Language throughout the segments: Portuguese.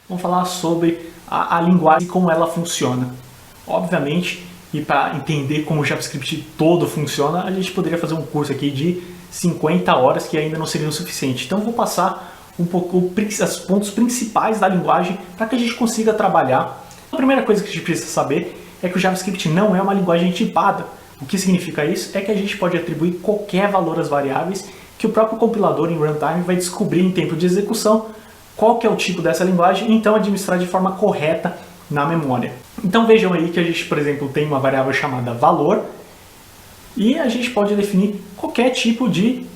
Vamos falar sobre a linguagem e como ela funciona. Obviamente, e para entender como o JavaScript todo funciona, a gente poderia fazer um curso aqui de 50 horas que ainda não seria o suficiente. Então, eu vou passar um pouco os pontos principais da linguagem para que a gente consiga trabalhar. A primeira coisa que a gente precisa saber é que o JavaScript não é uma linguagem tipada. O que significa isso? É que a gente pode atribuir qualquer valor às variáveis que o próprio compilador em runtime vai descobrir em tempo de execução qual que é o tipo dessa linguagem e então administrar de forma correta na memória. Então vejam aí que a gente, por exemplo, tem uma variável chamada valor e a gente pode definir qualquer tipo de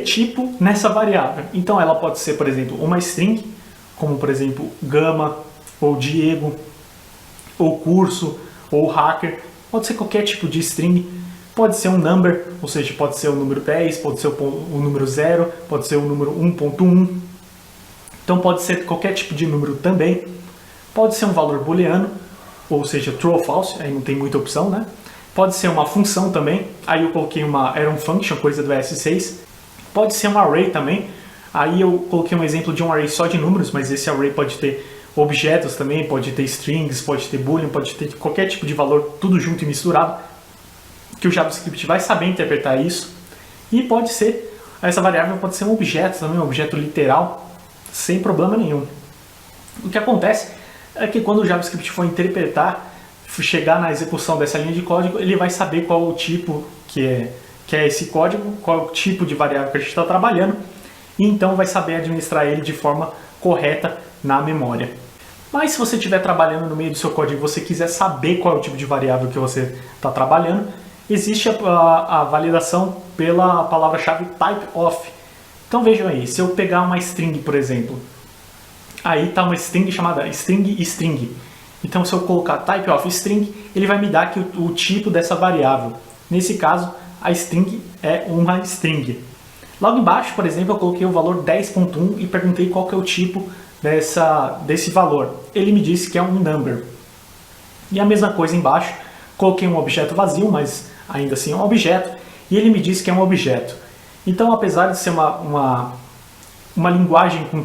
tipo nessa variável. Então ela pode ser, por exemplo, uma string, como por exemplo Gama, ou Diego, ou curso, ou hacker. Pode ser qualquer tipo de string. Pode ser um number, ou seja, pode ser o número 10, pode ser o número 0, pode ser o número 1.1. Então pode ser qualquer tipo de número também. Pode ser um valor booleano, ou seja, true ou false, aí não tem muita opção, né? Pode ser uma função também, aí eu coloquei uma arrow function, coisa do ES6. Pode ser um array também, aí eu coloquei um exemplo de um array só de números, mas esse array pode ter objetos também, pode ter strings, pode ter boolean, pode ter qualquer tipo de valor, tudo junto e misturado, que o JavaScript vai saber interpretar isso. E pode ser, essa variável pode ser um objeto também, um objeto literal, sem problema nenhum. O que acontece é que quando o JavaScript for interpretar, chegar na execução dessa linha de código, ele vai saber qual o tipo que é esse código, qual é o tipo de variável que a gente está trabalhando, e então vai saber administrar ele de forma correta na memória. Mas se você estiver trabalhando no meio do seu código e você quiser saber qual é o tipo de variável que você está trabalhando, existe a validação pela palavra-chave typeof. Então vejam aí, se eu pegar uma string, por exemplo, aí está uma string chamada string. Então se eu colocar typeof string, ele vai me dar aqui o tipo dessa variável. Nesse caso, a string é uma string. Logo embaixo, por exemplo, eu coloquei o valor 10.1 e perguntei qual que é o tipo desse valor. Ele me disse que é um number. E a mesma coisa embaixo, coloquei um objeto vazio, mas ainda assim é um objeto, e ele me disse que é um objeto. Então, apesar de ser uma linguagem com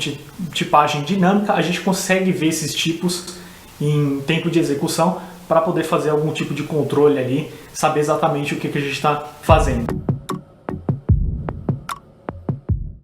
tipagem dinâmica, a gente consegue ver esses tipos em tempo de execução para poder fazer algum tipo de controle ali, saber exatamente o que a gente está fazendo.